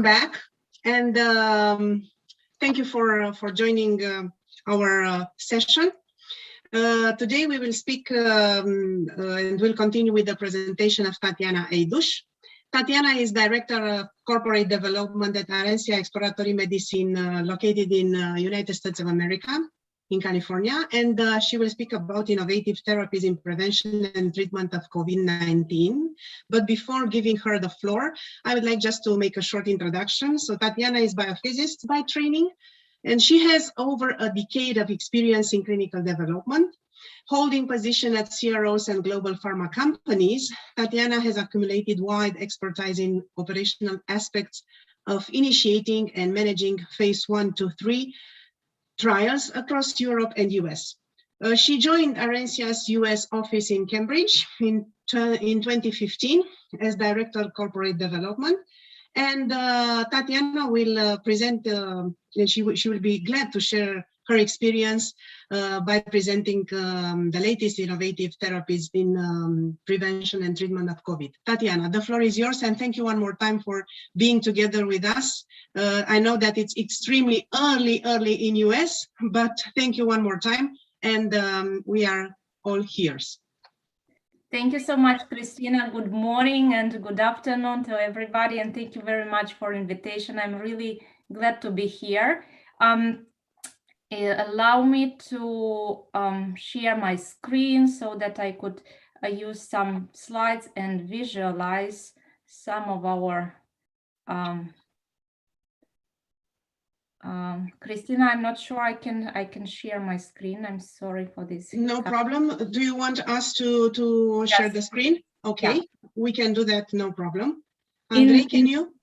back, and thank you for joining our session. Today we will speak and we'll continue with the presentation of Tatiana Eidus. Tatiana is Director of Corporate Development at ARENSIA Exploratory Medicine located in United States of America, in California, and she will speak about innovative therapies in prevention and treatment of COVID-19. But before giving her the floor, I would like just to make a short introduction. So Tatiana is biophysicist by training, and she has over a decade of experience in clinical development. Holding position at CROs and global pharma companies, Tatiana has accumulated wide expertise in operational aspects of initiating and managing phase 1 to 3 trials across Europe and US. She joined ARENSIA's US office in Cambridge in 2015 as Director of Corporate Development. And Tatiana will present, and she will be glad to share her experience by presenting the latest innovative therapies in prevention and treatment of COVID. Tatiana, the floor is yours, and thank you one more time for being together with us. I know that it's extremely early in US, but thank you one more time, and we are all ears. Thank you so much, Christina. Good morning and good afternoon to everybody, and thank you very much for invitation. I'm really glad to be here. Allow me to share my screen so that I could use some slides and visualize some of our Christina, I'm not sure I can share my screen. I'm sorry for this. No problem. Do you want us to share the screen? Okay, yeah. We can do that, no problem. Andrei, can you?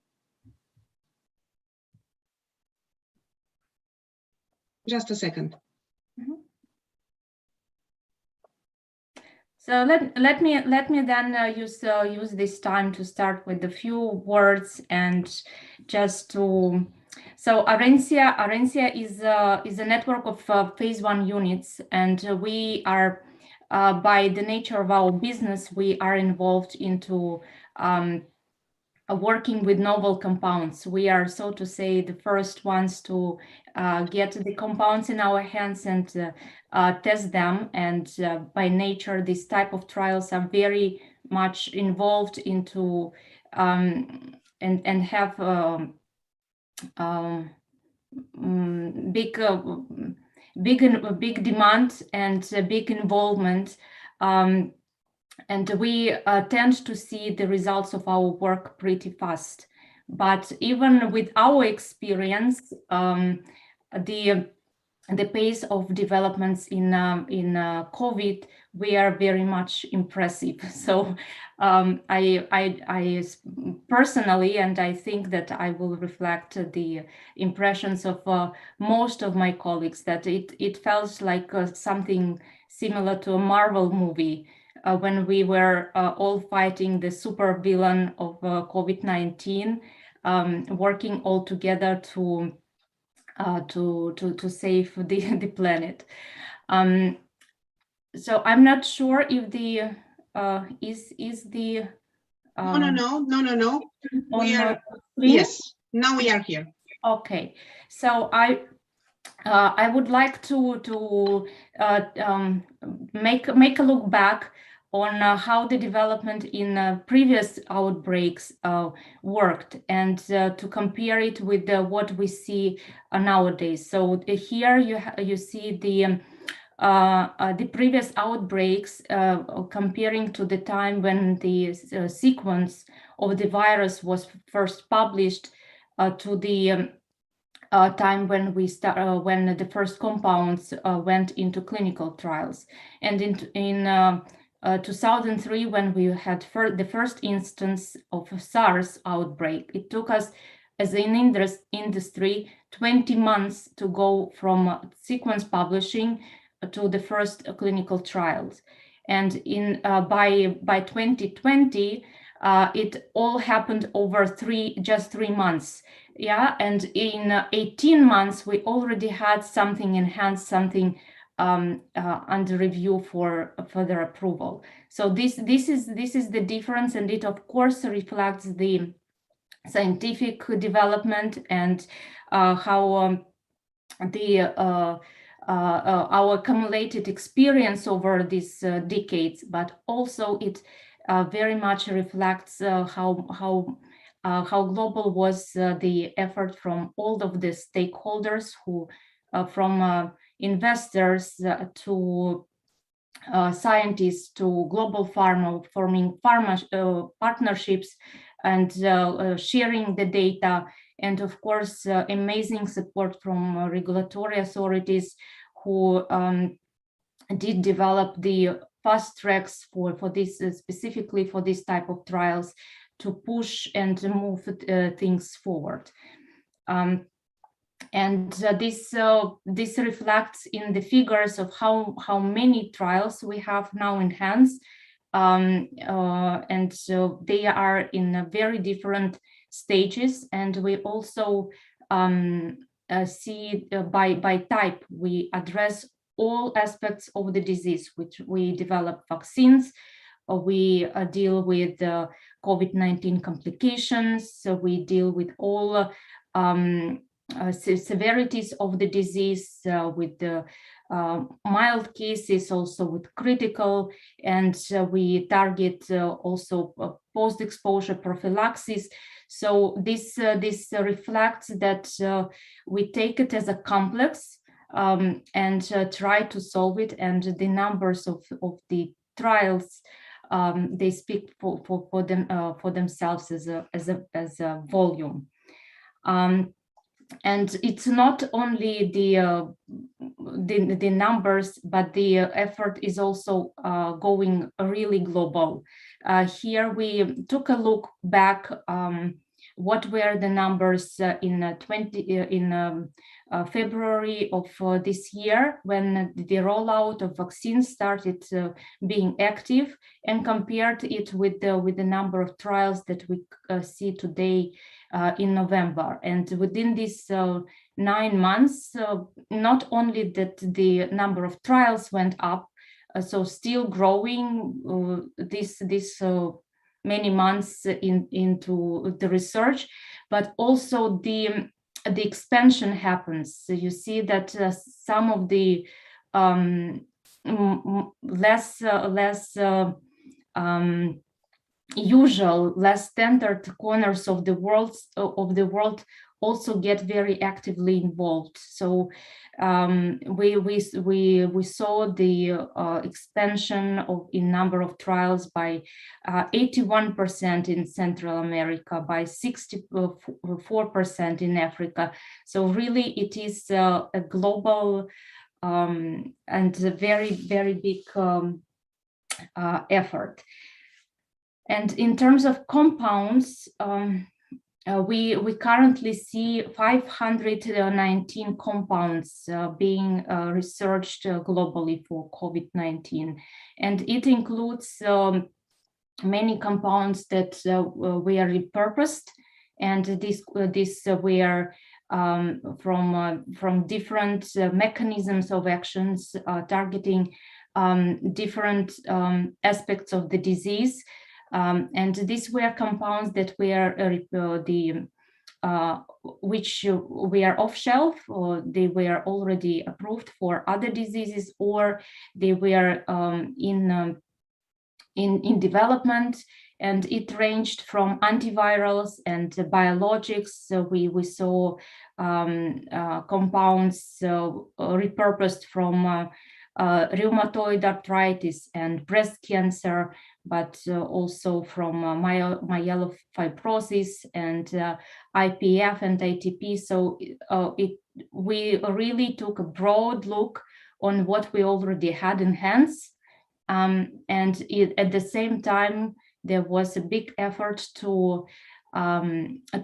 Just a second. So let me then use this time to start with a few words and just to. So ARENSIA is a network of phase 1 units, and we are by the nature of our business, we are involved into working with novel compounds. We are, so to say, the first ones to get the compounds in our hands and test them. And by nature, this type of trials are very much involved into and have big demand and big involvement. And we tend to see the results of our work pretty fast. But even with our experience, the pace of developments in COVID, we are very much impressive. So I personally, and I think that I will reflect the impressions of most of my colleagues, that it felt like something similar to a Marvel movie. When we were all fighting the super villain of COVID-19, working all together to save the planet. So I'm not sure if the is the no. We are yes. Now we are here. Okay, so I would like to make a look back on how the development in previous outbreaks worked, and to compare it with what we see nowadays. So here you see the previous outbreaks comparing to the time when the sequence of the virus was first published to the time when when the first compounds went into clinical trials. And in 2003, when we had the first instance of SARS outbreak, it took us as an industry 20 months to go from sequence publishing to the first clinical trials. And in by 2020, it all happened over just 3 months. Yeah, and in 18 months, we already had something in hand, something under review for further approval. So this is the difference, and it of course reflects the scientific development and how our accumulated experience over these decades, but also it very much reflects how global was the effort from all of the stakeholders, who from investors to scientists to global pharma, forming partnerships and sharing the data, and of course amazing support from regulatory authorities who did develop the fast tracks for this specifically for this type of trials to push and move things forward. And this reflects in the figures of how many trials we have now in hands, and so they are in very different stages. And we also see by type, we address all aspects of the disease, which we develop vaccines, we deal with COVID-19 complications, so we deal with all severities of the disease, with the mild cases, also with critical, and we target also post-exposure prophylaxis. So this reflects that we take it as a complex and try to solve it, and the numbers of the trials, they speak for themselves as a volume. And it's not only the numbers, but the effort is also going really global. Here we took a look back. What were the numbers in February of this year, when the rollout of vaccines started being active, and compared it with the number of trials that we see today in November. And within these 9 months, not only that the number of trials went up, so still growing this many months into the research, but also the expansion happens. So you see that some of the less usual, less standard corners of the world also get very actively involved. So we saw the expansion in number of trials by 81% in Central America, by 64% in Africa. So really it is a global and a very, very big effort. And in terms of compounds, we currently see 519 compounds being researched globally for COVID-19. And it includes many compounds that were repurposed, and these were from different mechanisms of actions targeting different aspects of the disease. And these were compounds that were which were off shelf, or they were already approved for other diseases, or they were in development. And it ranged from antivirals and biologics. So we saw compounds repurposed from rheumatoid arthritis and breast cancer, but also from myelofibrosis and IPF and ATP. So we really took a broad look on what we already had in hands. And at the same time, there was a big effort to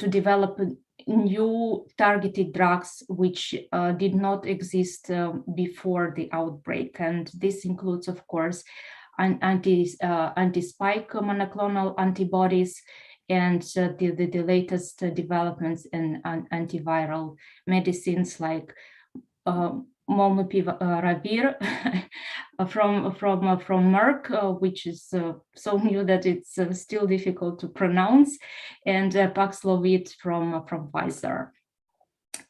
develop new targeted drugs which did not exist before the outbreak. And this includes, of course, anti-spike monoclonal antibodies and the latest developments in antiviral medicines like molnupiravir from Merck, which is so new that it's still difficult to pronounce, and Paxlovid from Pfizer.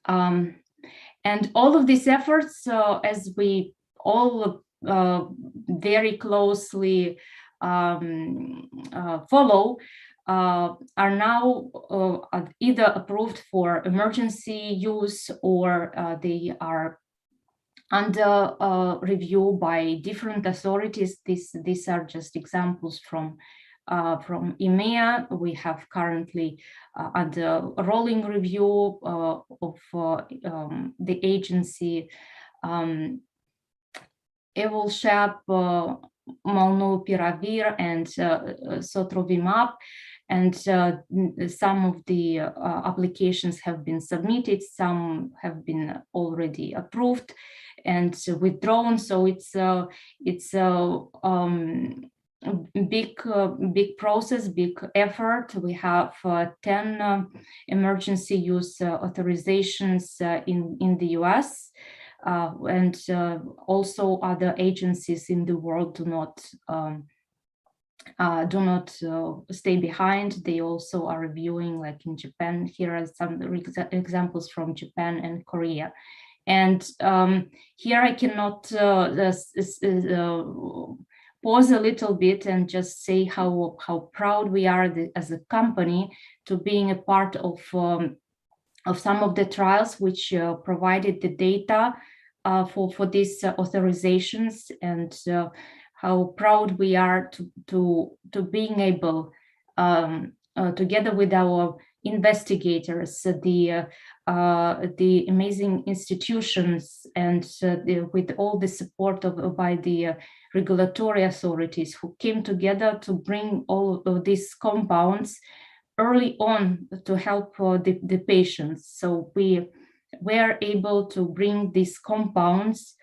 And all of these efforts, as we all very closely follow, are now either approved for emergency use, or they are under review by different authorities. These are just examples from EMEA. We have currently under rolling review of the agency Evolshap, molnupiravir, and sotrovimab. And some of the applications have been submitted, some have been already approved and withdrawn. So it's a big process, big effort. We have 10 emergency use authorizations in the US, and also other agencies in the world do not stay behind. They also are reviewing, like in Japan. Here are some examples from Japan and Korea. And here I cannot pause a little bit and just say how proud we are as a company to being a part of some of the trials which provided the data for these authorizations, and how proud we are to being able, together with our investigators, the amazing institutions, and with all the support by the regulatory authorities who came together to bring all of these compounds early on to help the patients. So we were able to bring these compounds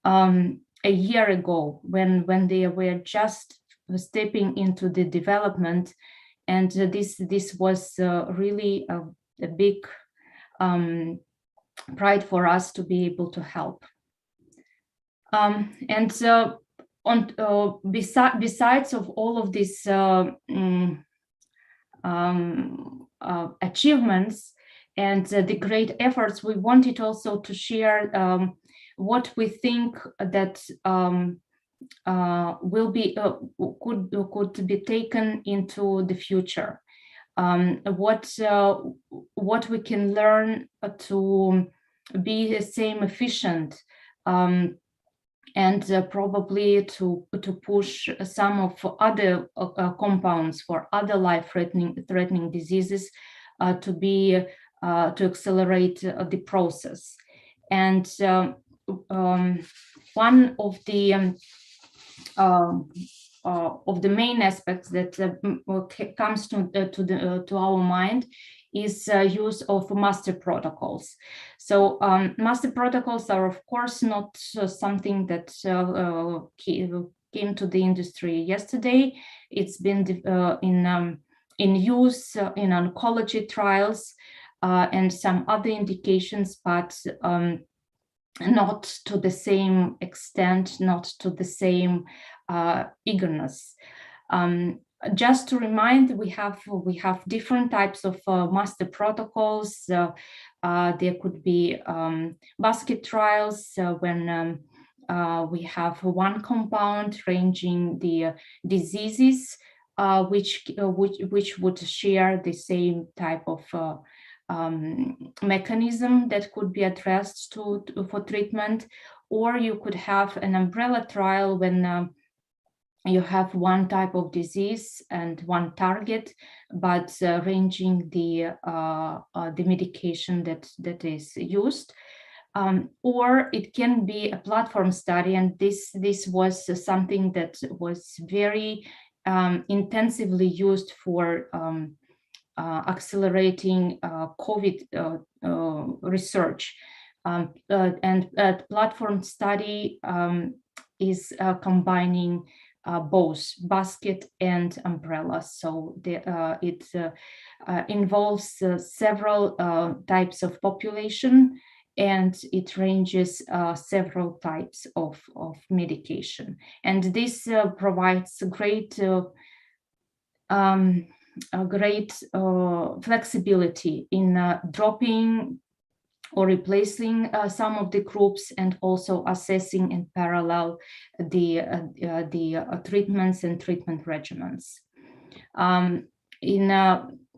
a year ago, when they were just stepping into the development, and this was really a big pride for us to be able to help. And besides of all of these achievements and the great efforts, we wanted also to share what we think that will be could be taken into the future. What we can learn to be the same efficient, and probably to push some of other compounds for other life-threatening diseases to accelerate the process. And one of the main aspects that comes to our mind is use of master protocols. So master protocols are, of course, not something that came to the industry yesterday. It's been in use in oncology trials and some other indications, but not to the same extent, not to the same eagerness. Just to remind, we have different types of master protocols. There could be basket trials when we have one compound ranging the diseases which would share the same type of mechanism that could be addressed for treatment. Or you could have an umbrella trial when you have one type of disease and one target, but ranging the medication that is used. Or it can be a platform study, and this was something that was very intensively used for accelerating COVID research. And platform study is combining both basket and umbrella. So it involves several types of population, and it ranges several types of medication. And this provides great flexibility in dropping or replacing some of the groups, and also assessing in parallel the treatments and treatment regimens.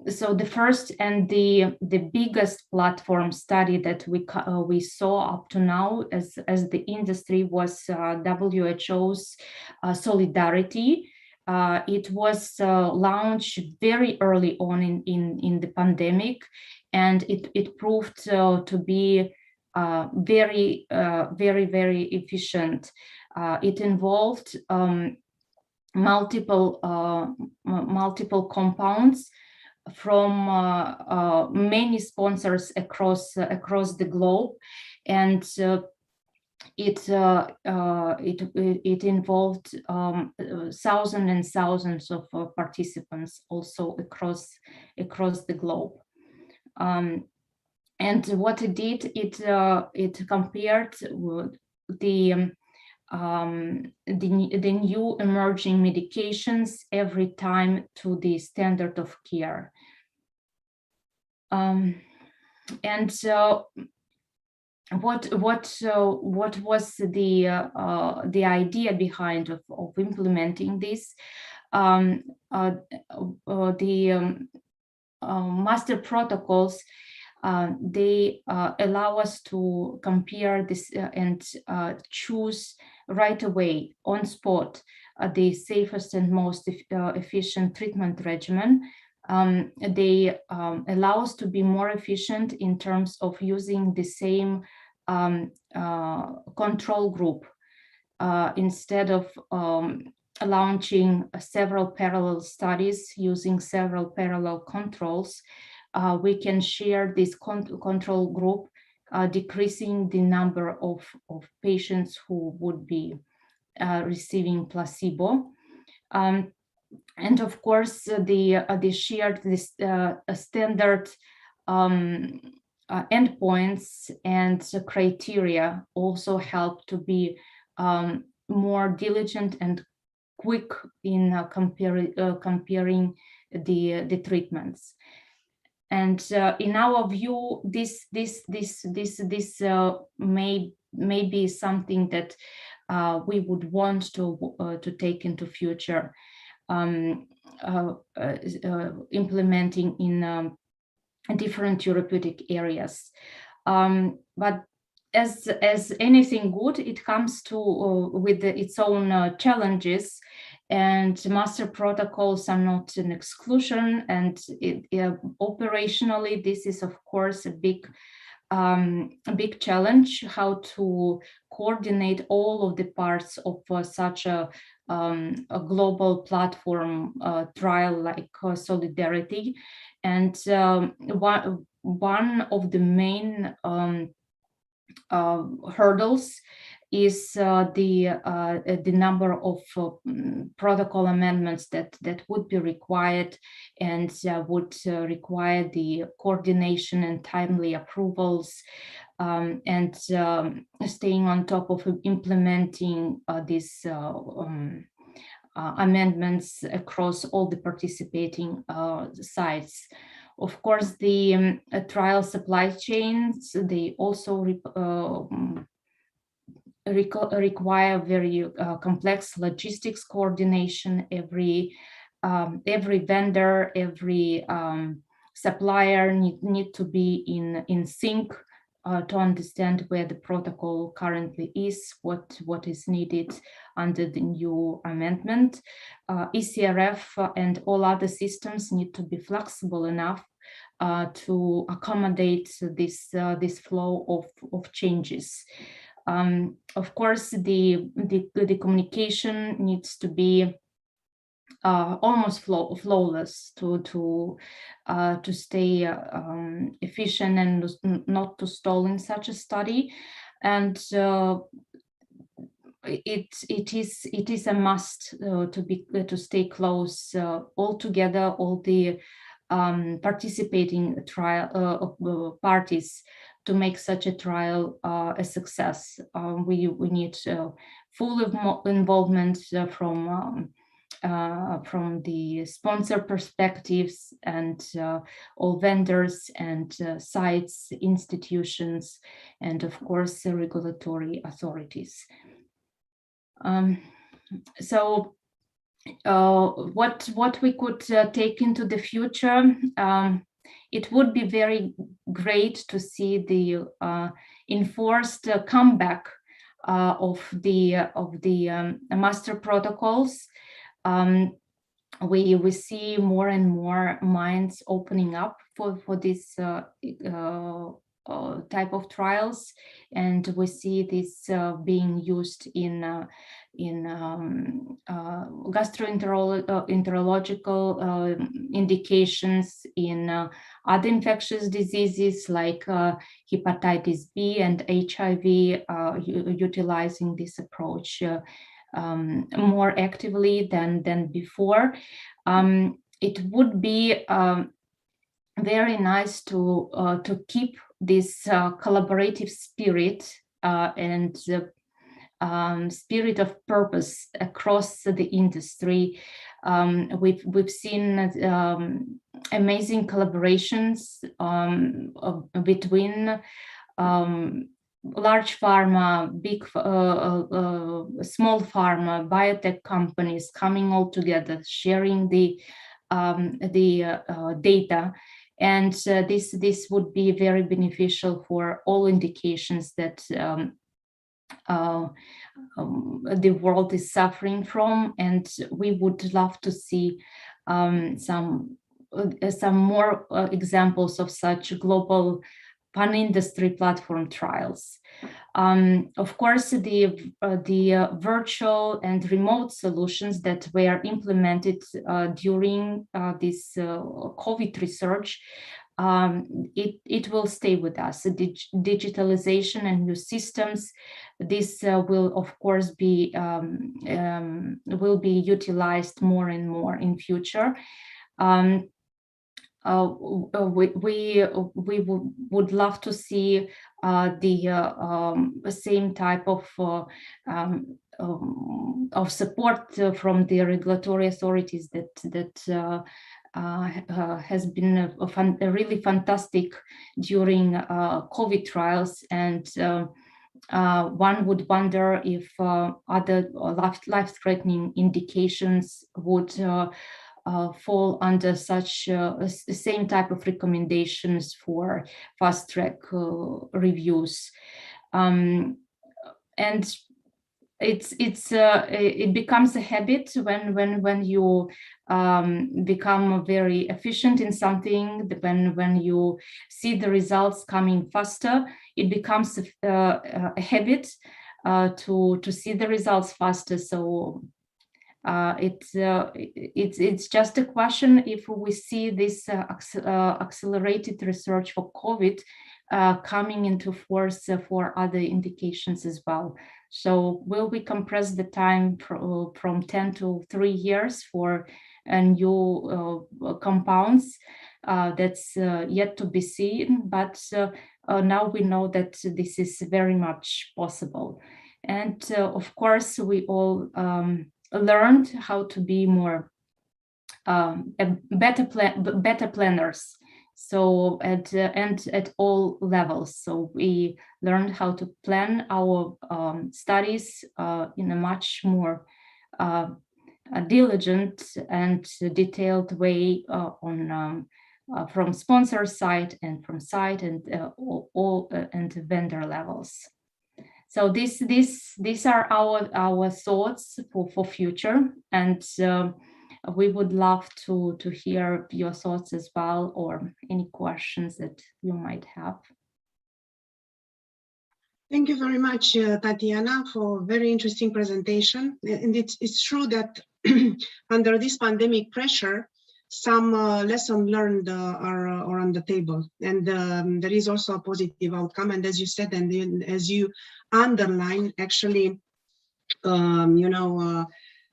So the first and the biggest platform study that we saw up to now as the industry was WHO's Solidarity. It was launched very early on in the pandemic, and it proved to be very efficient. It involved multiple compounds from many sponsors across the globe, and it involved thousands and thousands of participants also across the globe. And what it did, it compared the new emerging medications every time to the standard of care. And so what was the idea behind of implementing this? Master protocols, they allow us to compare this and choose right away on spot the safest and most efficient treatment regimen. They allow us to be more efficient in terms of using the same control group instead of launching several parallel studies using several parallel controls. We can share this control group, decreasing the number of patients who would be receiving placebo. And of course, the shared standard endpoints and criteria also help to be more diligent and quick in comparing the treatments. And in our view, this may be something that we would want to take into future, implementing in different therapeutic areas. But as anything good, it comes to with its own challenges, and master protocols are not an exclusion. And operationally, this is of course a big challenge, how to coordinate all of the parts of such a global platform trial like Solidarity. And one of the main hurdles is the number of protocol amendments that would be required, and would require the coordination and timely approvals, and staying on top of implementing these amendments across all the participating sites. Of course, the trial supply chains, they also require very complex logistics coordination. Every vendor, every supplier need to be in sync to understand where the protocol currently is, what is needed under the new amendment. ECRF and all other systems need to be flexible enough to accommodate this flow of changes. Of course, the communication needs to be almost flawless to stay efficient and not to stall in such a study. And it is a must to stay close all together, all the participating trial parties make such a trial a success. We need full involvement from the sponsor perspectives and all vendors and sites, institutions, and of course the regulatory authorities. So what we could take into the future, it would be very great to see the enforced comeback of the master protocols. We see more and more minds opening up for this type of trials, and we see this being used in gastroenterological indications, in other infectious diseases like hepatitis B and HIV, utilizing this approach more actively than before. It would be very nice to keep this collaborative spirit and spirit of purpose across the industry. We've seen amazing collaborations between large pharma, big, small pharma, biotech companies coming all together, sharing the data, and this would be very beneficial for all indications that the world is suffering from, and we would love to see some more examples of such global pan-industry platform trials. Of course, the virtual and remote solutions that were implemented during this COVID research, it will stay with us. Digitalization and new systems, this will of course be will be utilized more and more in future. We would love to see the same type of support from the regulatory authorities that has been really fantastic during COVID trials, and one would wonder if other life-threatening indications would fall under such same type of recommendations for fast-track reviews. And it becomes a habit when you become very efficient in something. When you see the results coming faster, it becomes a habit to see the results faster. So it's just a question if we see this accelerated research for COVID coming into force for other indications as well. So will we compress the time from 10 to 3 years for new compounds? That's yet to be seen, but now we know that this is very much possible. And of course, we all learned how to be more better planners. So at all levels. So we learned how to plan our studies in a much more diligent and detailed way from sponsor side and from site and all and vendor levels. So these are our thoughts for future, and we would love to hear your thoughts as well, or any questions that you might have. Thank you very much, Tatiana, for a very interesting presentation. And it's true that under this pandemic pressure, some lessons learned are on the table, and there is also a positive outcome. And as you said, and as you underline, actually,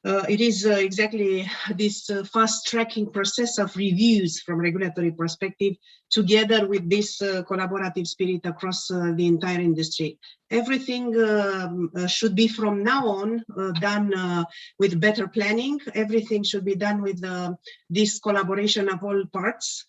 It is exactly this fast-tracking process of reviews from regulatory perspective, together with this collaborative spirit across the entire industry. Everything should be from now on done with better planning. Everything should be done with this collaboration of all parts.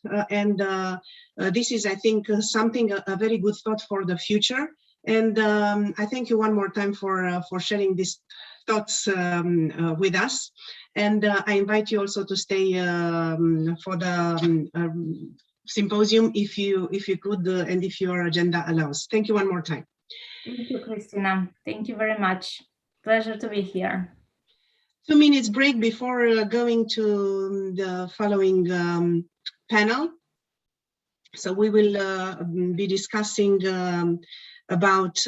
This is, I think, something, a very good thought for the future. And I thank you one more time for sharing this thoughts with us, and I invite you also to stay for the symposium if you could and if your agenda allows. Thank you one more time. Thank you, Christina. Thank you very much. Pleasure to be here. 2 minutes break before going to the following panel. So we will be discussing about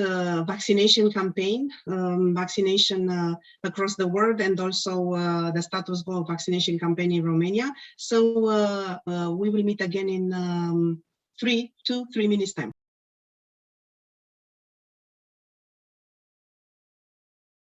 vaccination campaign, vaccination across the world, and also the status quo vaccination campaign in Romania. So we will meet again in 3 minutes time.